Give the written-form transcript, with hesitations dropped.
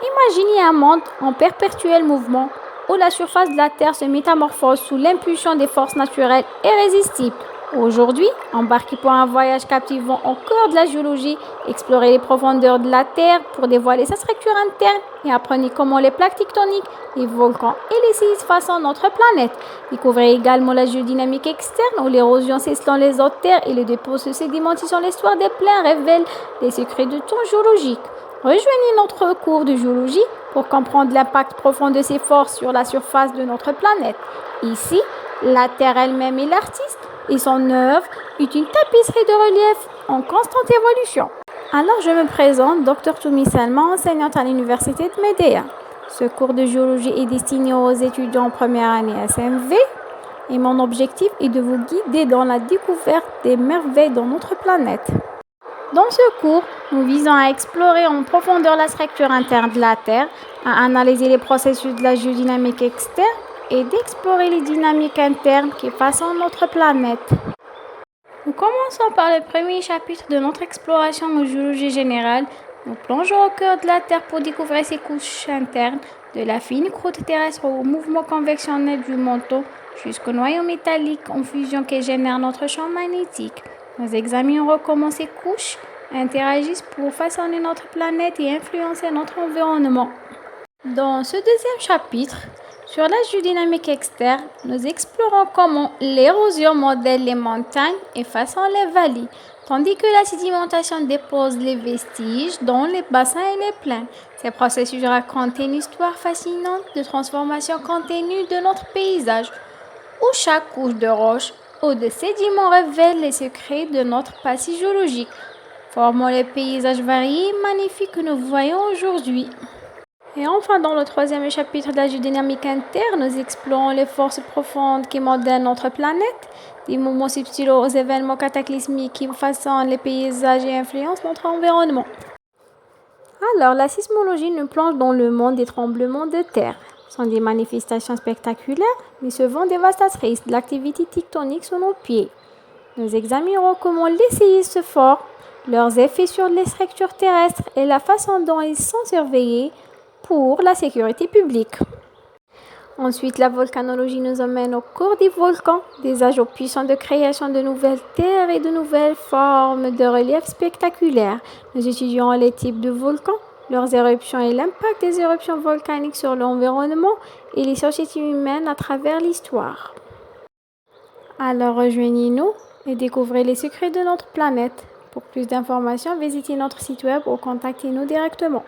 Imaginez un monde en perpétuel mouvement où la surface de la Terre se métamorphose sous l'impulsion des forces naturelles irrésistibles. Aujourd'hui, embarquez pour un voyage captivant au cœur de la géologie, explorez les profondeurs de la Terre pour dévoiler sa structure interne et apprenez comment les plaques tectoniques, les volcans et les séismes façonnent notre planète. Découvrez également la géodynamique externe où l'érosion s'échelonne les autres terres et les dépôts se sédimentent. L'histoire des plaines révèle les secrets du temps géologique. Rejoignez notre cours de géologie pour comprendre l'impact profond de ces forces sur la surface de notre planète. Ici, la Terre elle-même est l'artiste et son œuvre est une tapisserie de relief en constante évolution. Alors je me présente, Dr Toumi Salma, enseignante à l'Université de Médéa. Ce cours de géologie est destiné aux étudiants en première année SMV et mon objectif est de vous guider dans la découverte des merveilles de notre planète. Dans ce cours, nous visons à explorer en profondeur la structure interne de la Terre, à analyser les processus de la géodynamique externe et d'explorer les dynamiques internes qui façonnent notre planète. Nous commençons par le premier chapitre de notre exploration en géologie générale. Nous plongeons au cœur de la Terre pour découvrir ses couches internes, de la fine croûte terrestre au mouvement convectionnel du manteau jusqu'au noyau métallique en fusion qui génère notre champ magnétique. Nous examinerons comment ces couches interagissent pour façonner notre planète et influencer notre environnement. Dans ce deuxième chapitre, sur la géodynamique externe, nous explorons comment l'érosion modèle les montagnes et façonne les vallées, tandis que la sédimentation dépose les vestiges dans les bassins et les plaines. Ces processus racontent une histoire fascinante de transformation continue de notre paysage, où chaque couche de roche ou de sédiments révèle les secrets de notre passé géologique, formant les paysages variés et magnifiques que nous voyons aujourd'hui. Et enfin, dans le troisième chapitre de la géodynamique interne, nous explorons les forces profondes qui modèlent notre planète, des mouvements subtils aux événements cataclysmiques qui façonnent les paysages et influencent notre environnement. Alors, la sismologie nous plonge dans le monde des tremblements de terre. Ce sont des manifestations spectaculaires, mais souvent dévastatrices de l'activité tectonique sous nos pieds. Nous examinerons comment les séismes se forment, leurs effets sur les structures terrestres et la façon dont ils sont surveillés pour la sécurité publique. Ensuite, la volcanologie nous emmène au cœur des volcans, des agents puissants de création de nouvelles terres et de nouvelles formes de relief spectaculaires. Nous étudions les types de volcans, leurs éruptions et l'impact des éruptions volcaniques sur l'environnement et les sociétés humaines à travers l'histoire. Alors rejoignez-nous et découvrez les secrets de notre planète. Pour plus d'informations, visitez notre site web ou contactez-nous directement.